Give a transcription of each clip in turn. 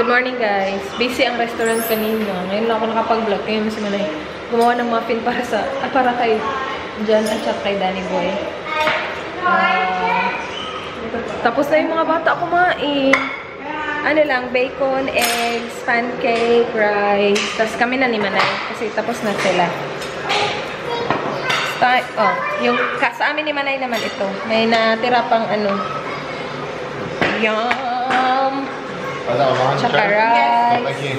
Good morning guys. Busy ang restaurant kanina. Ngayon lang ako nakapag-vlog. Kaya mas manay gumawa ng muffin para kay John at saka kay Danny Boy. Tapos na yung mga bata kumain. Ano lang, bacon, eggs, pancake, rice. Tapos kami na ni Manay kasi tapos na sila. Yung sa amin ni Manay naman ito. May natira pang ano. Yum! Tsaka rice.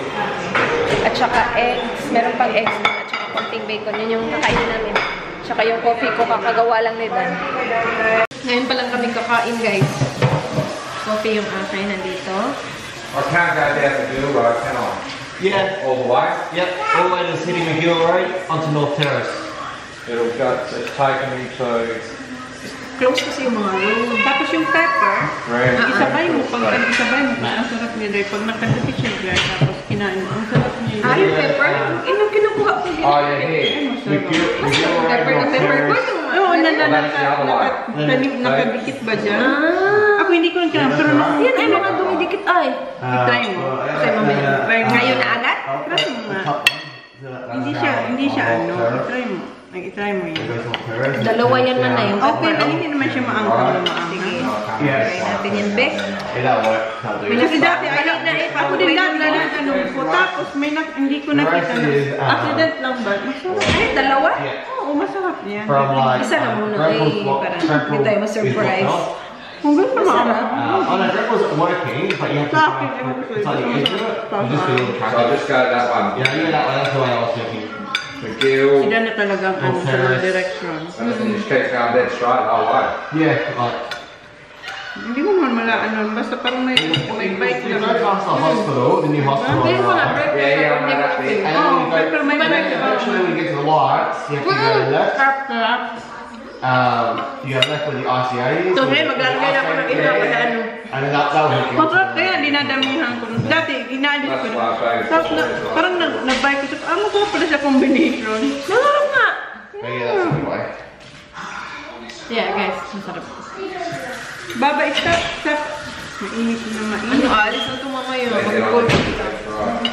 At saka eggs. Meron pang eggs. At saka konting bacon. Yun yung kakainin namin. Tsaka yung coffee ko kakagawa lang ni Dan. Ngayon pa lang kami kakain guys. Coffee yung akin nandito. I can't go down the Gill Road, can I? Yeah. All the way? Yep, all the way to the City McGill Road onto North Terrace. It's taken me to... Close kasi yung mga room. Tapos yung pepper, isabay mo. Pag isabay mo, ang sarap niya dahil pag nakadapit siya guys, tapos kinain mo. Ang sarap niya. Yung pepper? Yung kinukuha ko din. Oh, yeah, here. McGill Road, North Terrace. Oo, nakadikit ba dyan? Ako hindi ko lang kailangan. Pero yan ay mga dumidikit ay. I-try mo. Kasi mamaya. Ngayon na agad? Try mo nga. Hindi siya ano. I-try mo. I-try mo yan. Dalawa yan man na yung pepper. Hindi naman siya maangkang na maangkang. Sige. Try natin yan, Beck. Kasi dati, ako din dati na tanong ko. Tapos hindi ko nakita na. Accident lang ba? Masarap. Ay, dalawa? Oo, masarap yan. Isa na muna. Ay, parang hindi tayo ma-surprise. Kung gano'n pa masarap. Oh no, that wasn't working, but you have to try it's like the edge of it. You just feel the So I'll just go that one. Yeah, that one, that's the way I was thinking. McGill. Sila na talagang ano sa mga direction. And then you just keep going dead straight the whole way. Yeah, like... Hindi mo naman malaan nun. Basta parang may bike You go past the hospital, the new hospital. Hindi ko na break. Yeah, I know that bit. And then when you get to the lights, you have to go left. You go left where the ICA is. So, hey, maglalagay ako ng isa kasi ano. And then that will help you. Masarap kaya, dinadamihan ko. Dati, ginadit ko. Tapos, parang nag-buy ko. Masarap pala siya combination. Masarap nga! Yeah, that's the way. Yeah, guys, masarap. Baba, stop. Mainit na mainit. Ano, alis na ito mamaya. Mag-cold kita.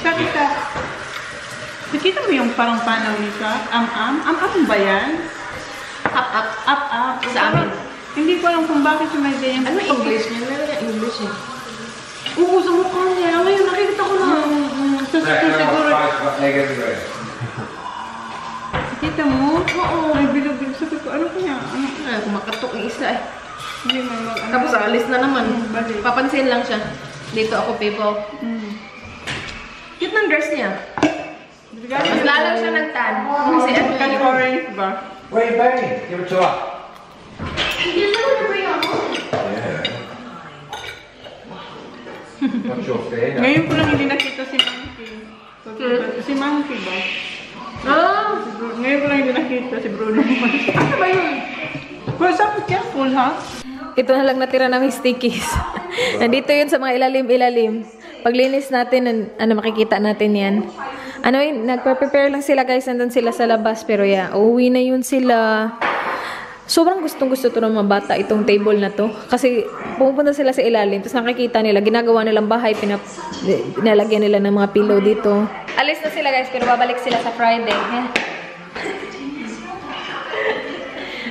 Stop. Nakita mo yung parang panaw nito? Am-am ba yan? Up. Sa amin. Hindi ko alam kung bakit siya may ganyan. Ano English niya? Meron niya English eh. Oo, sa mukha niya. Ngayon, nakikita ko na. Siguro. Kita mo? Oo. May bilog-bilog. Sabi ko, ano kaya? Kumakatok yung isa eh. Hindi may mag-ano. Tapos alis na naman. Papansin lang siya. Dito ako, people. Cute ng dress niya. Mas lalaw siya ng tan. Kasi ano yung orange ba? Where you been? Give it to her. You know what we are? Yeah. What's your fare? Ngayon ko lang hindi nakita si Monkey. Si Monkey ba? Ngayon ko lang hindi nakita si Bruno. Ano ba yun? Well, be careful, ha? Ito na lang natira naming stickies. Nandito yun sa mga ilalim-ilalim. Paglinis natin, makikita natin yan. Nagpa-prepare lang sila guys, nandun sila sa labas. Pero yeah, uuwi na yun sila. Sobrang gustong-gusto to ng mga bata, itong table na to. Kasi pupunta sila sa ilalim, tapos nakikita nila, ginagawa nilang bahay, pinalagyan nila ng mga pillow dito. Alis na sila guys, pero babalik sila sa Friday.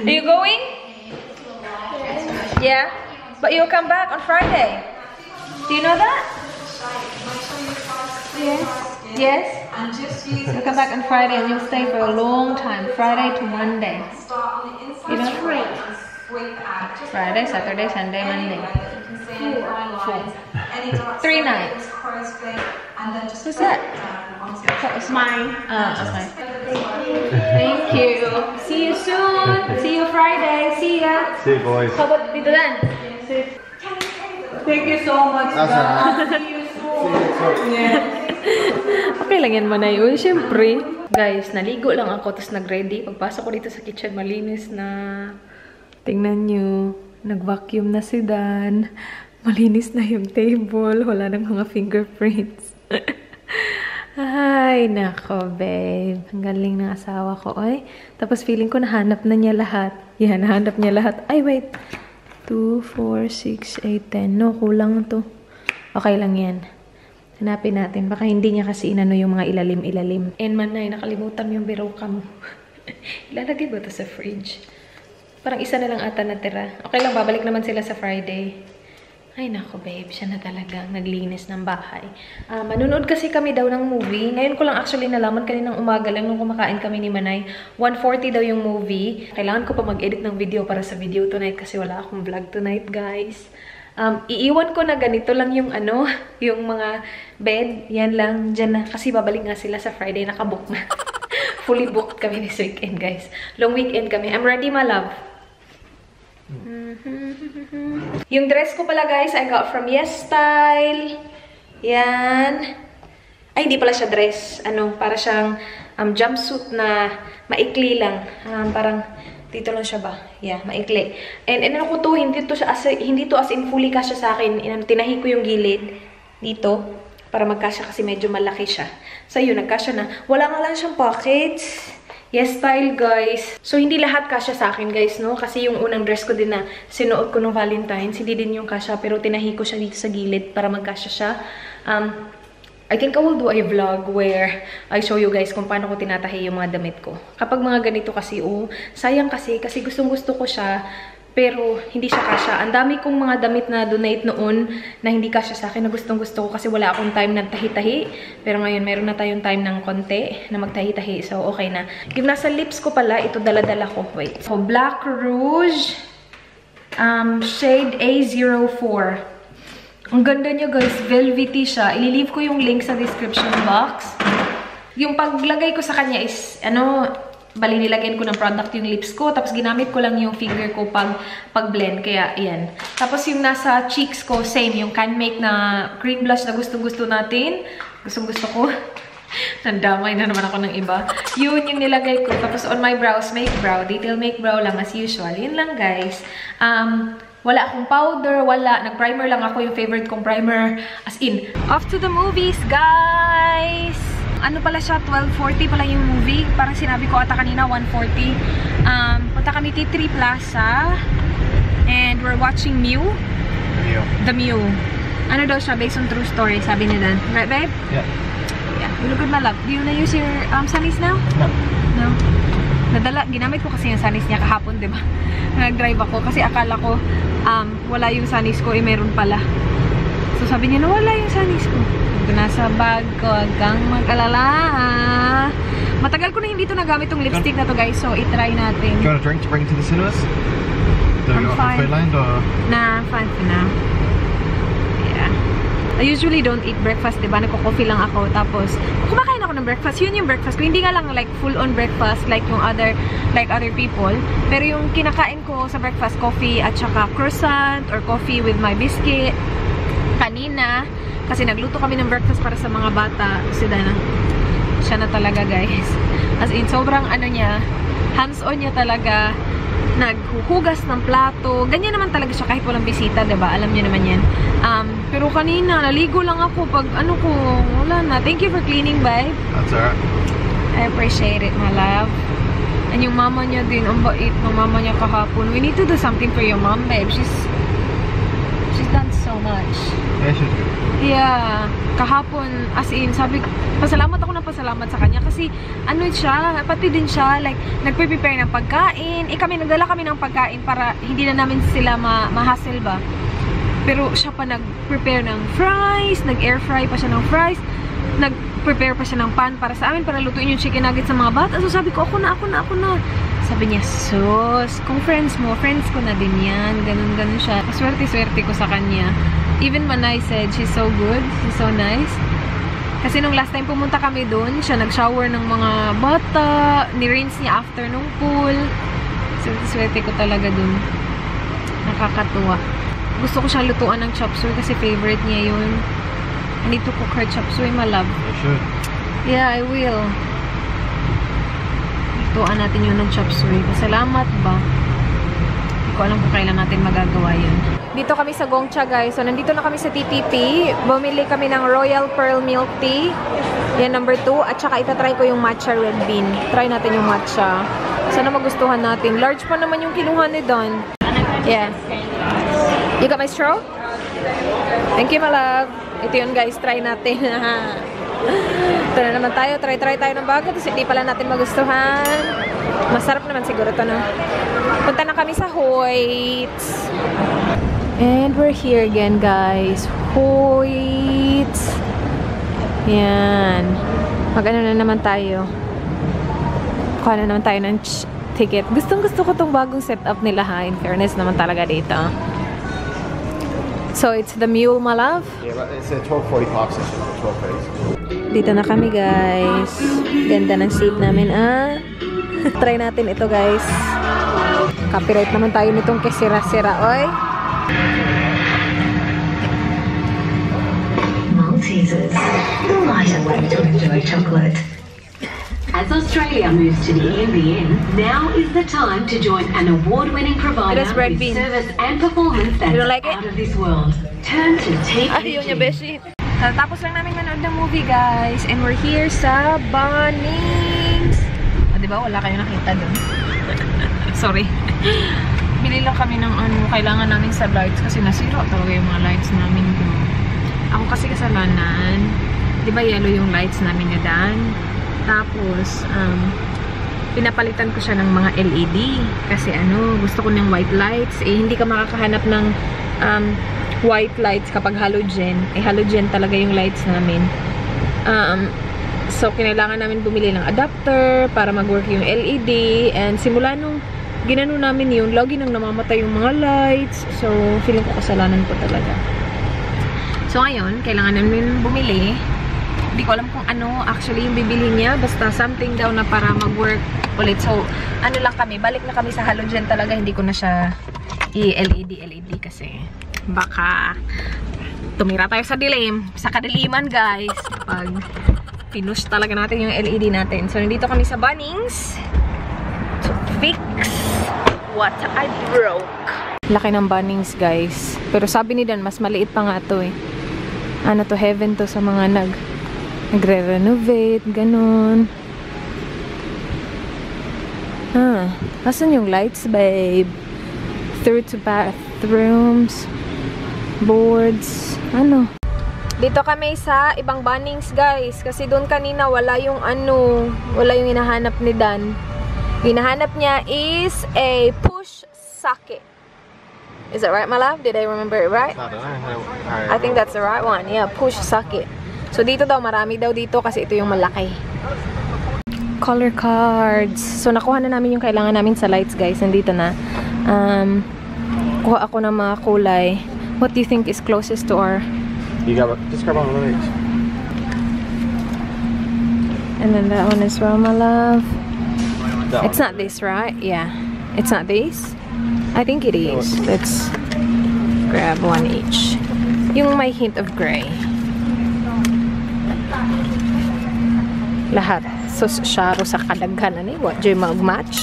Are you going? Yeah? But you'll come back on Friday. Do you know that? Yes? You'll come back on Friday and you'll stay for a long time. Friday to Monday. You know? Friday, Saturday, Sunday, Monday. 3 nights. Who's that? That was mine. Okay. Thank you. See you soon. See you Friday. See ya. See you, boys. How about Tito Dan? Thank you so much. That's alright. See you soon. Yeah. Okay lang yan, Manay. Uy, syempre. Guys, naligo lang ako, tapos nag-ready. Pagpasok ko dito sa kitchen, malinis na. Tingnan nyo. Nag-vacuum na si Dan. Malinis na yung table. Wala nang mga fingerprints. Ay, nako, babe. Ang galing ng asawa ko, ay. Tapos feeling ko nahanap na niya lahat. Yan, nahanap niya lahat. Ay, wait. 2, 4, 6, 8, 10. No, kulang to. Okay lang yan. Hanapin natin. Baka hindi niya kasi inano yung mga ilalim-ilalim. And manay, nakalimutan yung biroka mo. Ilalagay ba ito sa fridge? Parang isa na lang ata natira. Okay lang, babalik naman sila sa Friday. Ay nako babe, siya na talaga naglinis ng bahay. Manunood kasi kami daw ng movie. Ngayon ko lang actually nalaman kaninang umaga lang nung kumakain kami ni Manay. 1:40 daw yung movie. Kailangan ko pa mag-edit ng video para sa video tonight kasi wala akong vlog tonight guys. Iiwan ko na ganito lang yung ano, yung mga bed. Yan lang, dyan na. Kasi babalik nga sila sa Friday, nakabook na. Fully booked kami this weekend guys. Long weekend kami. I'm ready my love. Yung dress ko pala guys, I got from Yes Style. Yan. Ay, hindi pala siya dress. Ano, para siyang jumpsuit na maikli lang. Parang dito lang siya ba? Yeah, maikli. And ano ko to, hindi to as in fully kasya sa akin. Tinahi ko yung gilid dito para magkasya kasi medyo malaki siya. So yun, nagkasya na. Wala nga lang siyang pockets. Yes Style guys. So hindi lahat kasya sa akin guys, no? Kasi yung unang dress ko din na sinuot ko nung Valentine's, hindi din yung kasya, pero tinahi ko siya dito sa gilid para magkasya siya. I think I will do a vlog where I show you guys kung paano ko tinatahi yung mga damit ko. Kapag mga ganito kasi, sayang kasi gustong-gusto ko siya, pero hindi siya kasya. Ang dami kong mga damit na donate noon na hindi kasya sa akin na gustong-gusto ko kasi wala akong time na tahi-tahi. Pero ngayon, meron na tayong time ng konti na magtahi-tahi. So, okay na. Yung nasa lips ko pala, ito dala-dala ko. Wait. So, Black Rouge. Shade A04. Ang ganda niya guys. Velvety siya. Ililive ko yung link sa description box. Yung paglagay ko sa kanya is, bali nilagyan ko ng product yung lips ko, tapos ginamit ko lang yung finger ko pag-blend, kaya ayan. Tapos yung nasa cheeks ko, same, yung Canmake na cream blush na gustong-gusto natin. Gustong-gusto ko. Nandamay na naman ako ng iba. Yun yung nilagay ko. Tapos on my brows, make brow. Detail make brow lang as usual. Yun lang guys. Wala akong powder, wala. Nag-primer lang ako, yung favorite kong primer. As in, off to the movies, guys! Ano pala siya, 12:40 pala yung movie. Parang sinabi ko ata kanina, 1:40. Punta kami T3 Plaza. And we're watching Mew. The Mew. Ano daw siya, based on true story, sabi ni Dan. Right, babe? Yeah. Yeah. You look good, my love. Do you wanna use your sunnies now? No. Ginamit ko kasi yung sunnies niya kahapon, diba? Nag-drive ako kasi akala ko wala yung sunnies ko, meron pala. So sabi niya, wala yung sunnies ko. Nasa bag ko, hanggang mag-alala. Matagal ko na hindi ito nagamit yung lipstick na to guys, so itry natin. Do you want a drink to bring to the cinemas? I'm fine. Nah, I'm fine for now. Yeah. I usually don't eat breakfast, diba? Nagko-coffee lang ako. Tapos, kumakain ako ng breakfast. Yun yung breakfast ko. Hindi nga lang like full-on breakfast like yung other people. Pero yung kinakain ko sa breakfast, coffee at saka croissant or coffee with my biscuit. Kanina, kasi nagluto kami ng breakfast para sa mga bata. Si Dana, siya na talaga guys. As in, sobrang hands-on niya talaga. Naghuhugas ng plato. Ganyan naman talaga siya kahit walang bisita, diba? Alam niyo naman yan. Pero kanina, naligo lang ako pag wala na. Thank you for cleaning, babe. That's alright. I appreciate it, my love. And yung mama niya din, ang bait ng mama niya kahapon. We need to do something for your mom, babe. She's done so much. Yeah, she's good. Yeah. Kahapon, as in, sabi, pasalamat ako ng pasalamat sa kanya kasi, siya, pati din siya, like, nagpe-prepare ng pagkain. Nagdala kami ng pagkain para hindi na namin sila ma-hassle ba. Pero siya pa nag-prepare ng fries, nag-air fry pa siya ng fries, nag-prepare pa siya ng pan para sa amin, para lutuin yung chicken nuggets sa mga bata. So sabi ko, ako na. Sabi niya, sus, kung friends ko na din yan. Ganun siya. Swerte-swerte ko sa kanya. Even Manay said, she's so good. She's so nice. Kasi nung last time pumunta kami doon, siya nag-shower ng mga bata. Ni-rinse niya after nung pool. Swerte ko talaga doon. Nakakatuwa. Gusto ko siyang lutuan ng chop suey kasi favorite niya yun. I need to cook her chop suey, my love. You should. Yeah, I will. Lutuan natin yun ng chop suey. Salamat ba? Hindi ko alam kung kailan natin magagawa yun. Dito kami sa Gongcha, guys. So, nandito na kami sa TTP. Bumili kami ng Royal Pearl Milk Tea. Yan, number 2. At saka itatry ko yung matcha red bean. Try natin yung matcha. Sana magustuhan natin. Large pa naman yung kinuha ni Don. Yeah. You got my straw? Thank you, my love. Ito yun, guys. Try natin. Ito na naman tayo. Try tayo ng bago. Tapos hindi pala natin magustuhan. Masarap naman siguro ito, no? Punta na kami sa Hoyts. And we're here again, guys. Hoyts. Yan. Mag-ano na naman tayo. Kuha na naman tayo ng ticket. Gustong-gusto ko tong bagong setup nila, ha? In fairness naman talaga dito. So, it's the mule, my love? Yeah, but it's a 12:40 park session for 12 days. Dito na kami, guys. Ganda ng seat namin, ah. Try natin ito, guys. Copyright naman tayo nitong kesira-sira, oy. Maltesers, the lighter way to enjoy chocolate. As Australia moves to the NBN, now is the time to join an award-winning provider It is red with bean. service and performance that's You don't like it? out of this world. Turn to Ayaw niya, TPG. Beshi. Tapos lang namin manood ng movie, guys. And we're here sa Bunnings. O, diba? Wala kayo nakita dun. Sorry. Bili lang kami ng ano, kailangan namin sa lights kasi nasira talaga yung mga lights namin dun. Ako kasi kasalanan. Diba yellow yung lights namin na dan? Tapos, pinapalitan ko siya ng mga LED. Kasi ano, gusto ko ng white lights. Eh, hindi ka makakahanap ng white lights kapag halogen. Eh, halogen talaga yung lights namin. So, kinailangan namin bumili ng adapter para mag-work yung LED. And simula nung ginano namin yun, lagi nang namamatay yung mga lights. So, feeling ko kasalanan ko talaga. So, ngayon, kailangan namin bumili. Hindi ko alam kung ano actually yung bibili niya. Basta something daw na para mag-work ulit. So, ano lang kami. Balik na kami sa halogen talaga. Hindi ko na siya i-LED kasi baka tumira tayo sa dilim. Sa kadiliman, guys. Pag pinush talaga natin yung LED natin. So, nandito kami sa Bunnings to fix what I broke. Laki ng Bunnings, guys. Pero sabi ni Dan, mas maliit pa nga to eh. Ano to, heaven to sa mga nagre-renovate, ganun. Asan yung lights, babe? Through to bathrooms, boards, ano? Dito kami sa ibang Bunnings, guys. Kasi doon kanina wala yung ano, wala yung hinahanap ni Dan. Hinahanap niya is a push socket. Is that right, my love? Did I remember it right? I don't know. I think that's the right one. Yeah, push socket. So, dito daw, marami daw dito kasi ito yung malaki. Color cards. So, nakuha na namin yung kailangan namin sa lights, guys. Nandito na. Kuha ako ng mga kulay. What do you think is closest to our... Just grab one of those. And then that one as well, my love. That It's not this, right? Yeah. It's not this? I think it is. Let's grab one each. Yung may hint of gray. Lahat. So, syaro sa kadaghanan eh. What, do you mag-match?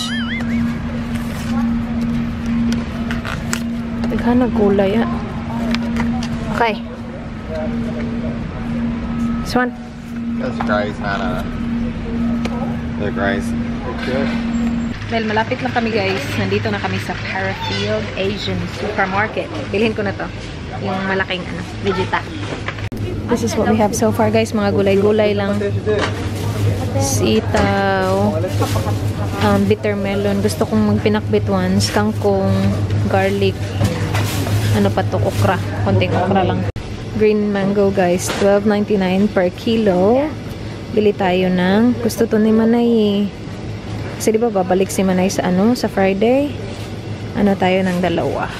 Kadaghanan kulay ah. Okay. This one. That's Gray's, not the Gray's. Well, malapit lang kami, guys. Nandito na kami sa Parafield Asian Supermarket. Bilhin ko na to. Yung malaking ano, Vegeta. This is what we have so far, guys. Mga gulay-gulay lang. Sitaw. Bitter melon. Gusto kong magpinakbit ones. Kangkong. Garlic. Ano pa to? Okra. Konting okra lang. Green mango, guys. $12.99 per kilo. Bili tayo ng... Gusto to ni Manay. Kasi diba babalik si Manay sa ano? Sa Friday. Ano tayo ng dalawa.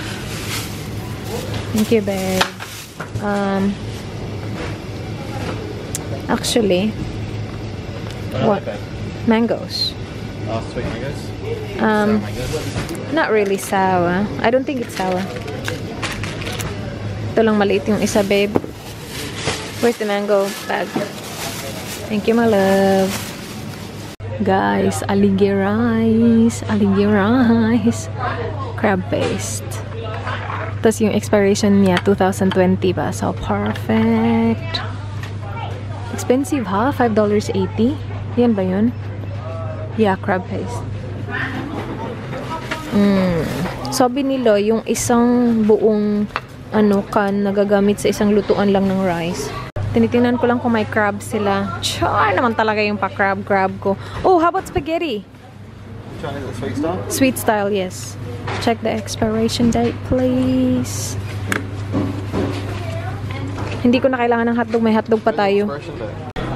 Thank you, babe. Actually, what? Mangoes. Oh, sweet mangoes. Not really sour. I don't think it's sour. Ito lang maliit yung isa, babe. Where's the mango bag? Thank you, my love. Guys, aliggy rice. Aliggy rice. Crab paste. Tapos yung expiration niya, 2020 ba? So, perfect. Expensive, ha? $5.80? Yan ba yun? Yeah, crab paste. Sabi nila, yung isang buong can na gagamit sa isang lutuan lang ng rice. Tinitingnan ko lang kung may crab sila. Char naman talaga yung pa-crab ko. Oh, how about spaghetti? Sweet style? Sweet style, yes. Check the expiration date, please. Hindi ko na kailangan ng hotdog. May hotdog pa tayo.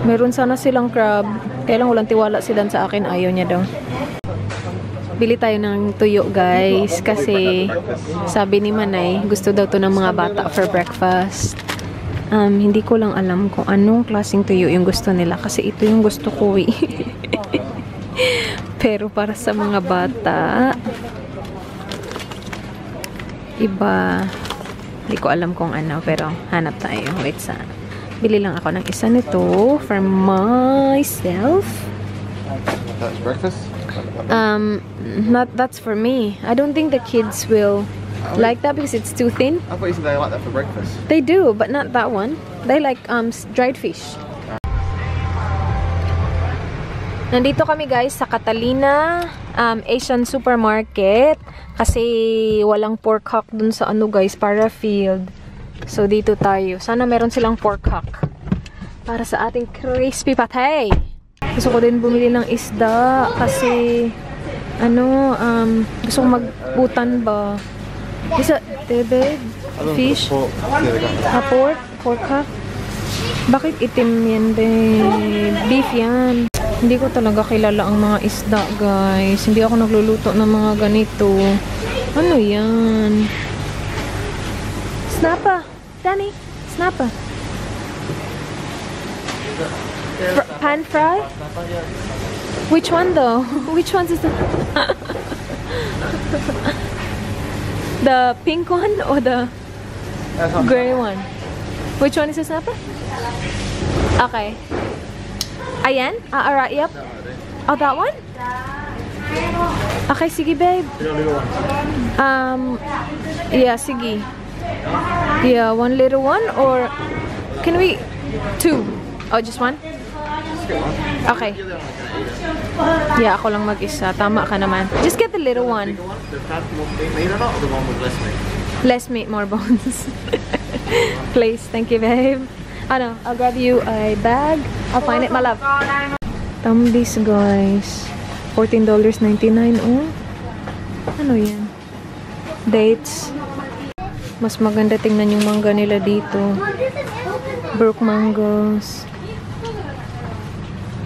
Meron sana silang crab. Kaya lang walang tiwala sila sa akin. Ayaw niya daw. Bili tayo ng tuyo, guys. Kasi sabi ni Manay, gusto daw to ng mga bata for breakfast. Hindi ko lang alam kung anong klaseng tuyo yung gusto nila. Kasi ito yung gusto ko eh. Pero para sa mga bata, iba. Hindi ko alam kung ano, pero hanap tayo. Wait, bili lang ako ng isa nito for myself. That's breakfast? That's for me. I don't think the kids will like that because it's too thin. I thought you said they like that for breakfast. They do, but not that one. They like dried fish. Nandito kami guys sa Catalina Asian Supermarket kasi walang pork hock dun sa guys, Parafield. So dito tayo. Sana meron silang pork hock para sa ating crispy patay. Gusto ko din bumili ng isda kasi gusto ko magbutan ba. Isa, babe, fish, pork hock. Bakit itim yan, babe? Beef yan. Hindi ko talaga kilala ang mga isda, guys. Hindi ako nagluluto ng mga ganito. Ano yan? Snapper. Danny, snapper. Pan fry? Which one though? Which one is the... the pink one or the gray one? Which one is the snapper? Okay. Ayan? Alright, yep. Oh, that one? Okay, sige, babe. Yeah, sige. Yeah, one little one or can we... two? Oh, just one? Okay. Yeah, ako lang mag-isa. Tama ka naman. Just get the little one. Less meat, more bones. Please, thank you, babe. I'll grab you a bag. I'll find it, my love. Tambis, guys. $14.99. Oh. Ano yan? Dates. Mas maganda tingnan yung mangga nila dito. Brook mangoes.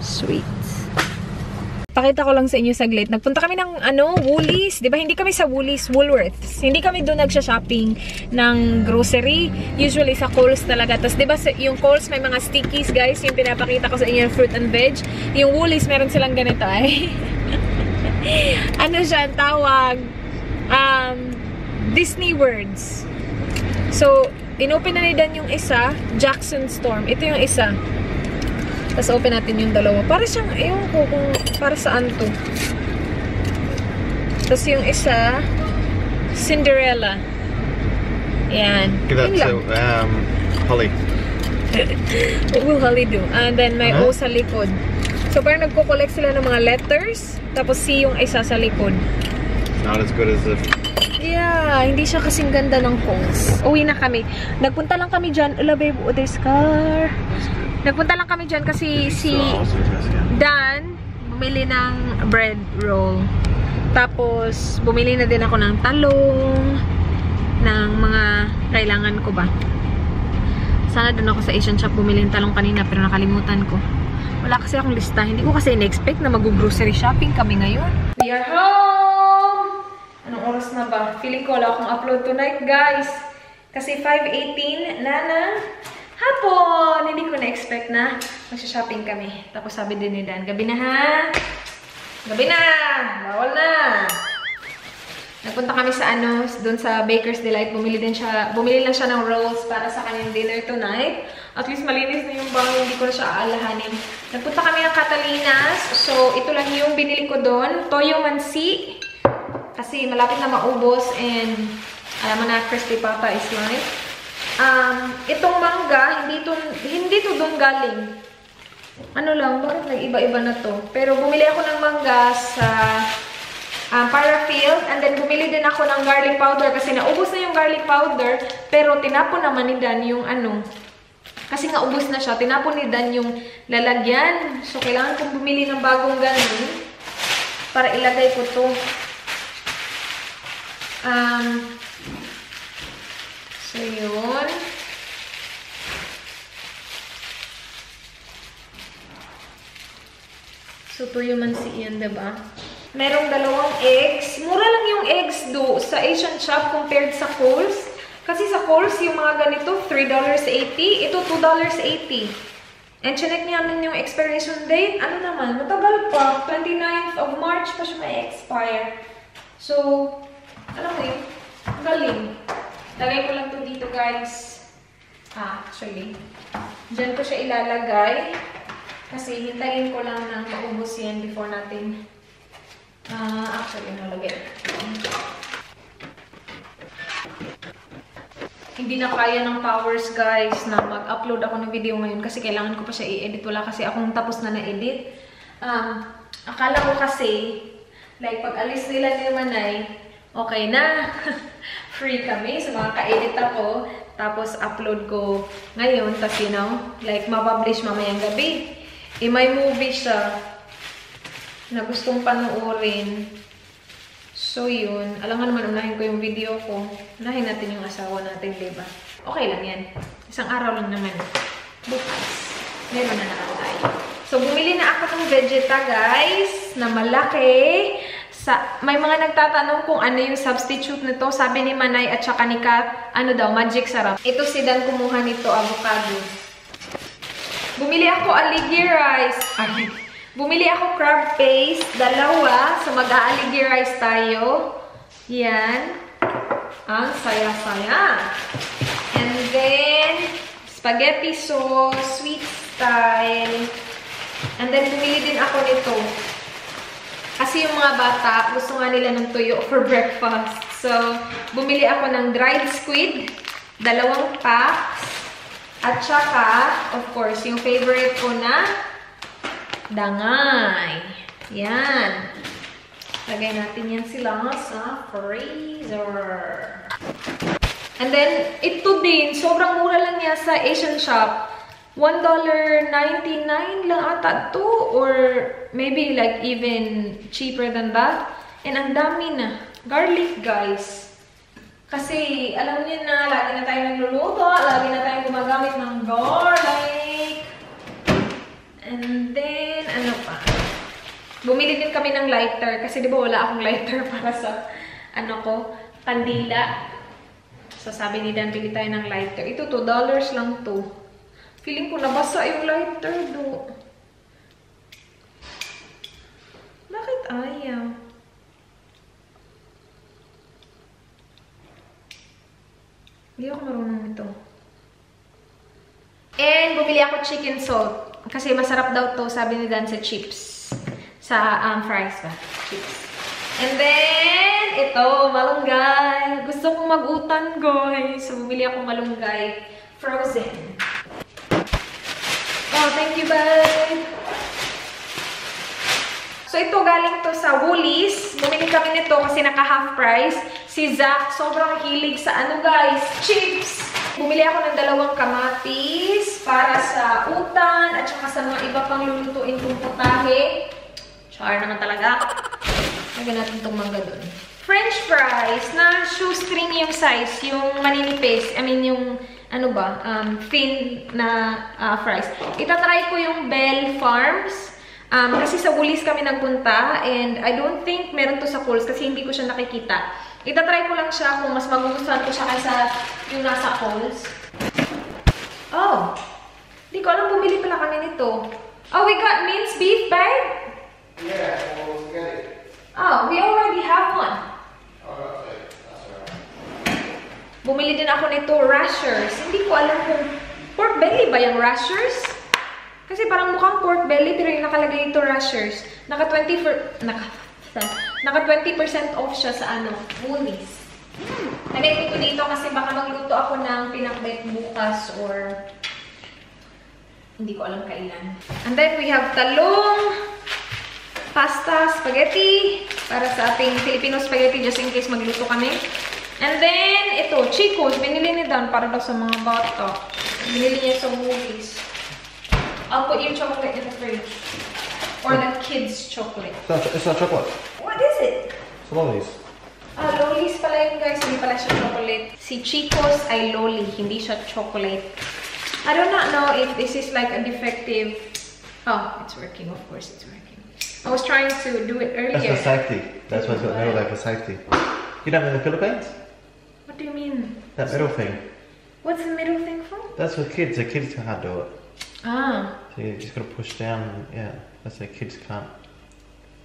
Sweet. Pakita ko lang sa inyo saglit. Nagpunta kami ng Woolies. Diba? Hindi kami sa Woolies, Woolworths. Hindi kami doon nagsha-shopping ng grocery. Usually sa Coles talaga. Tapos diba yung Coles may mga stickies, guys. Yung pinapakita ko sa inyo, fruit and veg. Yung Woolies meron silang ganito ay. Ano siya ang tawag? Disney words. So, inopen na ni Dan yung isa, Jackson Storm. Ito yung isa. Tapos open natin yung dalawa. Para siyang, ewan ko kung para saan to. Tapos yung isa, Cinderella. Yan. Give that to Holly. What will Holly do? And then may O sa likod. So parang nagko-collect sila ng mga letters. Tapos C yung isa sa likod. Not as good as the... Yeah, hindi siya kasing ganda ng Coles. Uwi na kami. Nagpunta lang kami dyan. Ula, babe, there's car. Nagpunta lang kami dyan kasi si Dan bumili ng bread roll. Tapos, bumili na din ako ng talong, ng mga kailangan ko ba. Sana doon ako sa Asian shop bumili ng talong kanina pero nakalimutan ko. Wala kasi akong lista. Hindi ko kasi in-expect na mag-grocery shopping kami ngayon. We are home! Anong oras na ba? Feeling ko wala akong upload tonight, guys. Kasi 5:18 na hapon! Hindi ko na-expect na magsha-shopping kami. Tapos sabi din ni Dan, gabi na ha? Gabi na! Bawal na! Nagpunta kami sa doon sa Baker's Delight. Bumili lang siya ng rolls para sa kanyang dinner tonight. At least malinis na yung bahay, hindi ko na siya aalahanin. Nagpunta kami ng Catalinas. So, ito lang yung binili ko doon. Toyo mansi. Kasi malapit na maubos and alam mo na, crispy papa is life. Itong mangga, hindi to doon galing. Ano lang, bakit nag-iba-iba na to? Pero bumili ako ng mangga sa paraffin. And then, bumili din ako ng garlic powder kasi naubos na yung garlic powder. Pero, tinapon naman ni Dan yung ano. Kasi nga, ubos na siya. Tinapon ni Dan yung lalagyan. So, kailangan kong bumili ng bagong ganun para ilagay ko to. So, yun. So, tuyo man si Ian, diba? Merong 2 eggs. Mura lang yung eggs do sa Asian shop compared sa Kohl's. Kasi sa Kohl's, yung mga ganito, $3.80. Ito, $2.80. And chinek namin yung expiration date. Ano naman? Matagal pa. 29th of March pa siya may expire. So, alam mo yun? Galing. Lagay ko lang to dito, guys. Actually. Diyan ko siya ilalagay. Kasi hintayin ko lang na maubos yan before natin. Actually, nalagay. Hindi na kaya ng powers, guys, na mag-upload ako ng video ngayon kasi kailangan ko pa siya i-edit. Wala kasi akong tapos na na-edit. Akala ko kasi, like, pag alis nila ni Manay, okay na. Free kami. So, makaka-edit ako. Tapos, upload ko ngayon. Tapos, you know, like, mapublish mamayang gabi. May movie siya na gustong panoorin. So, yun. Alam nga naman, unahin ko yung video ko. Unahin natin yung asawa natin, diba? Okay lang yan. Isang araw lang naman. Bukas. Meron na naman tayo. So, bumili na ako ng Vegeta, guys, na malaki. May mga nagtatanong kung ano yung substitute nito. Sabi ni Manay at saka ni Kat, ano daw, magic sarap. Ito si Dan kumuha nito, avocado. Bumili ako aligi rice. Bumili ako crab paste, 2. So, mag-aaligi rice tayo. Yan. Ang saya-saya. And then, spaghetti sauce, sweet style. And then, bumili din ako nito. Kasi yung mga bata, gusto nga nila ng tuyo for breakfast. So, bumili ako ng dried squid, 2 packs. At saka, of course, yung favorite ko na dangay. Yan. Lagay natin yan sila sa freezer. And then, ito din. Sobrang mura lang niya sa Asian shop. $1.99 lang ata to. Or maybe like even cheaper than that. And ang dami na. Garlic, guys. Kasi, alam niyo na, lagi na tayo nagluluto. Lagi na tayo gumagamit ng garlic. And then, ano pa? Bumili din kami ng lighter. Kasi di ba wala akong lighter para sa, ano ko, kandila. So, sabi ni Dan, bili tayo ng lighter. Ito, $2 lang to. Feeling ko nabasa yung lighter do. Bakit ayaw? Hindi ako marunong ito. And, bumili ako chicken salt. Kasi masarap daw to, sabi ni Dan, sa chips. Sa fries ba? Chips. And then, ito, malunggay. Gusto kong mag-utan, guys. So, bumili ako malunggay. Frozen. Oh, thank you, babe. So, ito galing to sa Woolies. Bumili kami nito kasi naka-half price. Si Zach, sobrang hilig sa ano, guys? Chips! Bumili ako ng 2 kamatis para sa utan at saka sa mga iba pang lulutuin kong putahe. Char naman talaga. Lagyan natin itong mangga dun. French fries na shoestring yung size, yung maninipis. I mean, yung, ano ba, thin na fries. Itatry ko yung Bell Farms. Kasi sa Woolies kami nagpunta and I don't think meron to sa Kohl's kasi hindi ko siya nakikita. Itatry ko lang siya kung mas magugustuhan ko siya kaysa yung nasa Kohl's. Oh! Hindi ko alam, bumili pala kami nito. Oh, we got minced beef, babe? Yeah, we'll get it. Oh, we already have one. Oh, that's alright. Bumili din ako nito, rashers. Hindi ko alam kung pork belly ba yung rashers? Kasi parang mukhang pork belly, pero yung nakalagay ito rashers. Naka 20% off siya sa ano, Woolies. Nalagay ko dito kasi baka magluto ako ng pinakbet bukas or hindi ko alam kailan. And then we have talong, pasta, spaghetti, Para sa ating Filipino spaghetti just in case magluto kami. And then, ito, Chico's. Binili ni Dan para daw sa mga bata. Binili niya sa movies. I'll put your chocolate in the fridge. Or the kids' chocolate. It's not chocolate. What is it? It's lollies. Lollies pala yun, guys. Hindi pala siya chocolate. Si Chico's ay lolly. Hindi siya chocolate. I do not know if this is like a defective... Oh, it's working. Of course, it's working. I was trying to do it earlier. That's for safety. That's why it's got metal there for safety. You don't know in the Philippines? What do you mean? That middle thing. What's the middle thing for? That's for kids. The kids can't do it. Ah. So you just gotta push down. Yeah, that's why kids can't.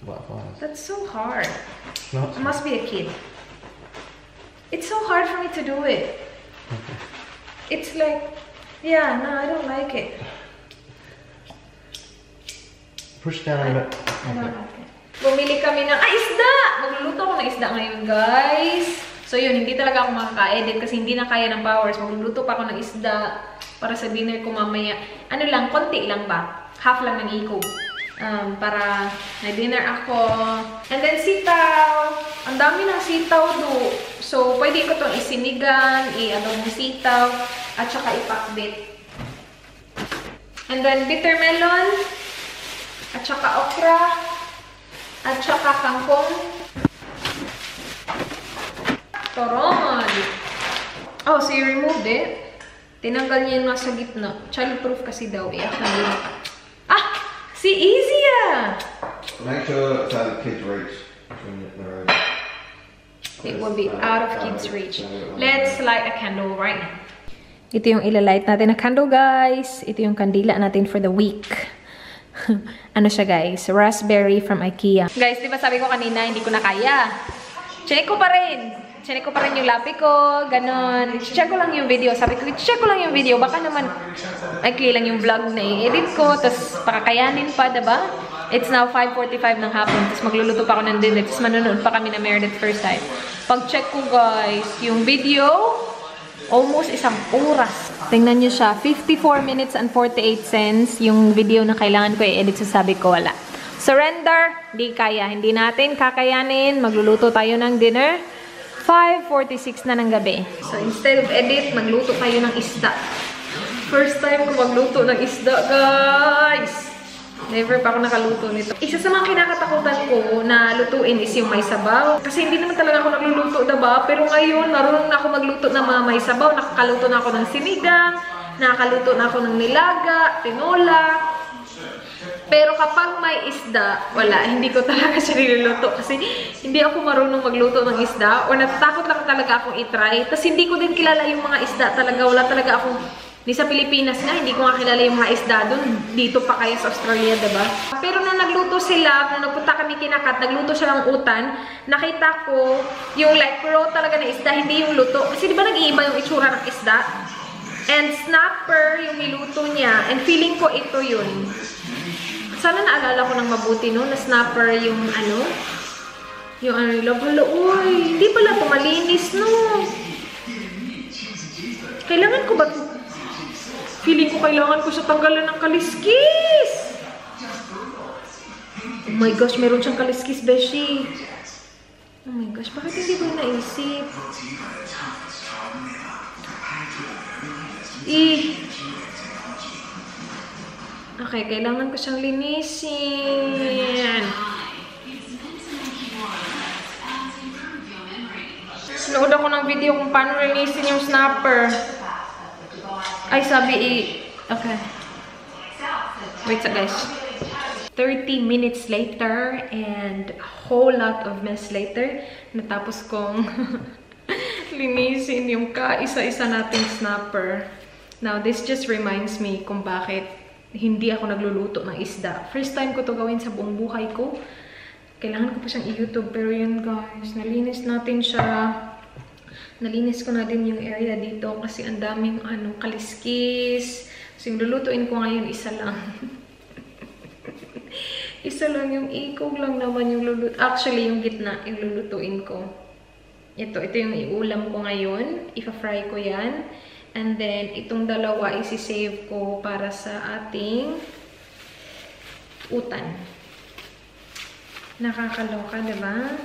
Butterflies. That's so hard. Not It must be a kid. It's so hard for me to do it. Okay. It's like, yeah, no, I don't like it. Push down a bit. I don't like it. Bumili kami ng, isda! Magluluto ako ng isda ngayon, guys. So yun, hindi talaga ako makaka-edit kasi hindi na kaya ng powers. Magluluto pa ako ng isda para sa dinner ko mamaya. Ano lang, konti lang ba? Half lang ng iko. Para may dinner ako. And then sitaw. Ang dami ng sitaw do. So, pwede ko itong isinigan, i-adobong sitaw, at saka ipakbit. And then bitter melon. At saka okra, at saka kangkong, toron. Oh, so you removed it. Tinanggal niya yung nasa gitna. Childproof kasi daw. Si easy ah! Make sure it's out of kids' reach. It will be out of kids' reach. Let's light a candle right now. Ito yung ilalight natin na candle, guys. Ito yung kandila natin for the week. Ano siya, guys? Raspberry from IKEA. Guys, di ba sabi ko kanina, hindi ko na kaya. Check ko pa rin. Check ko pa rin yung lapi ko. Ganon. Check ko lang yung video. Sabi ko, check ko lang yung video. Baka naman, ikli lang yung vlog na i-edit ko. Tapos, pakakayanin pa, diba? It's now 5:45 ng hapon. Tapos, magluluto pa ako ng dinner. Tapos, manonood pa kami na Meredith first time. Pag-check ko, guys, yung video, almost 1 oras. Tingnan nyo siya. 54 minutes and 48 cents yung video na kailangan ko i-edit. So sabi ko, wala. Surrender. Di kaya. Hindi natin kakayanin. Magluluto tayo ng dinner. 5:46 na ng gabi. So instead of edit, magluto tayo ng isda. First time ko magluto ng isda, guys. Never pa ako nakaluto nito. Isa sa mga kinakatakutan ko na lutuin is yung may sabaw. Kasi hindi naman talaga ako nagluluto, diba? Pero ngayon, marunong na ako magluto ng mga may sabaw. Nakakaluto na ako ng sinigang, nakakaluto na ako ng nilaga, tinola. Pero kapag may isda, wala. Hindi ko talaga siya niluluto. Kasi hindi ako marunong magluto ng isda. O natatakot lang talaga akong itry. Tapos hindi ko din kilala yung mga isda talaga. Wala talaga akong... Di sa Pilipinas nga, hindi ko nga kilala yung mga isda doon. Dito pa kaya sa Australia, diba? Pero nung nagluto sila, nung nagpunta kami kinakat, nagluto siya ng utan, nakita ko yung like raw talaga na isda, hindi yung luto. Kasi diba nag-iiba yung itsura ng isda? And snapper yung niluto niya. And feeling ko ito yun. Sana naalala ko ng mabuti, no? Na snapper yung ano? Yung ano nila. Hala, uy, hindi pala ito malinis, no? Kailangan ko ba ito? Feeling ko kailangan ko siya tanggalan ng kaliskis. Oh my gosh, meron siyang kaliskis, beshi. Oh my gosh, bakit hindi ko naisip? Okay, kailangan ko siyang linisin. Sinood ako ng video kung paano linisin yung snapper. Ay, sabi okay. Wait guys. 30 minutes later and a whole lot of mess later, natapos kong linisin yung kaisa-isa nating snapper. Now, this just reminds me kung bakit hindi ako nagluluto ng isda. First time ko to gawin sa buong buhay ko. Kailangan ko pa siyang i-YouTube. Pero yun guys, nalinis natin siya. Nalinis ko na din yung area dito kasi ang daming kaliskis. So yung lulutuin ko ngayon, isa lang. Isa lang yung ikog lang naman yung lulutuin. Actually, yung gitna, yung lulutuin ko. Ito yung iulam ko ngayon. Ipa-fry ko yan. And then, itong dalawa isi-save ko para sa ating utan. Nakakaloka, diba?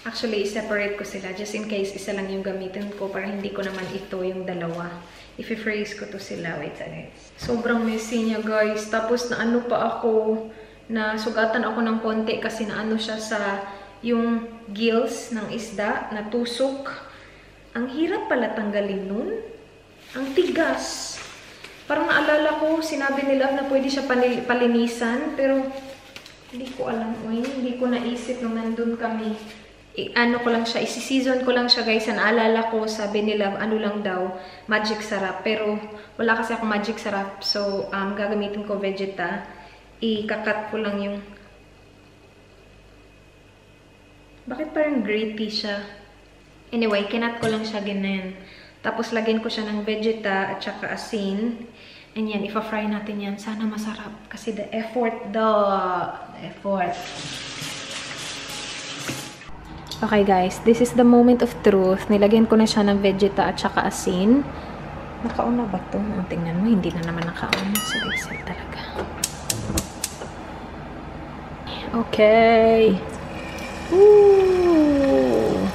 Actually, separate ko sila just in case isa lang yung gamitin ko para hindi ko naman ito yung dalawa. I-freeze ko to sila. Wait, guys. Sobrang messy niya, guys. Tapos na ano pa ako, na sugatan ako ng konti kasi na ano siya sa yung gills ng isda, natusok. Ang hirap pala tanggalin nun. Ang tigas. Parang naalala ko, sinabi nila na pwede siya palinisan, pero hindi ko alam. Hindi ko naisip nung nandun kami. Ano ko lang siya, isi-season ko lang siya, guys. Naalala ko, sabi nila, ano lang daw, magic sarap. Pero wala kasi ako magic sarap. So, gagamitin ko Vegeta. Ikakat ko lang yung... Bakit parang gritty siya? Anyway, kinat ko lang siya ganyan. Tapos, lagyan ko siya ng Vegeta at saka asin. And yan, ipa-fry natin yan. Sana masarap. Kasi the effort. Okay guys, this is the moment of truth. Nilagyan ko na siya ng Vegeta at saka asin. Nakauna ba ito? Tingnan mo, hindi na naman nakauna. Sabi talaga. Okay. Ooh.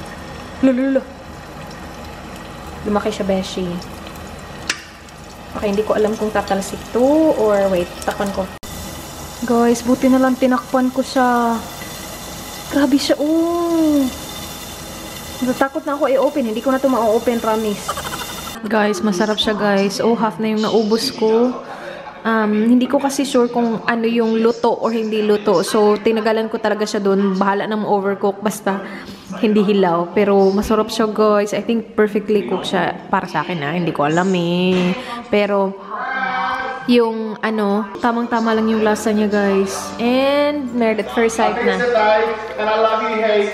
Lulula. Lumaki siya, beshi. Okay, hindi ko alam kung tatalsik to or wait, takpan ko. Guys, buti na lang tinakpan ko siya. Grabe siya, oh. Natakot na ako i-open. Hindi ko na ito ma-open, promise. Guys, masarap siya, guys. Oh, half na yung naubos ko. Hindi ko kasi sure kung ano yung luto or hindi luto. So, tinagalan ko talaga siya doon. Bahala nang overcook. Basta, hindi hilaw. Pero, masarap siya, guys. I think perfectly cooked siya. Para sa akin, Hindi ko alam, eh. Pero, yung ano, tamang-tama lang yung lasa niya, guys. And, married at first sight na. And I love you, hey.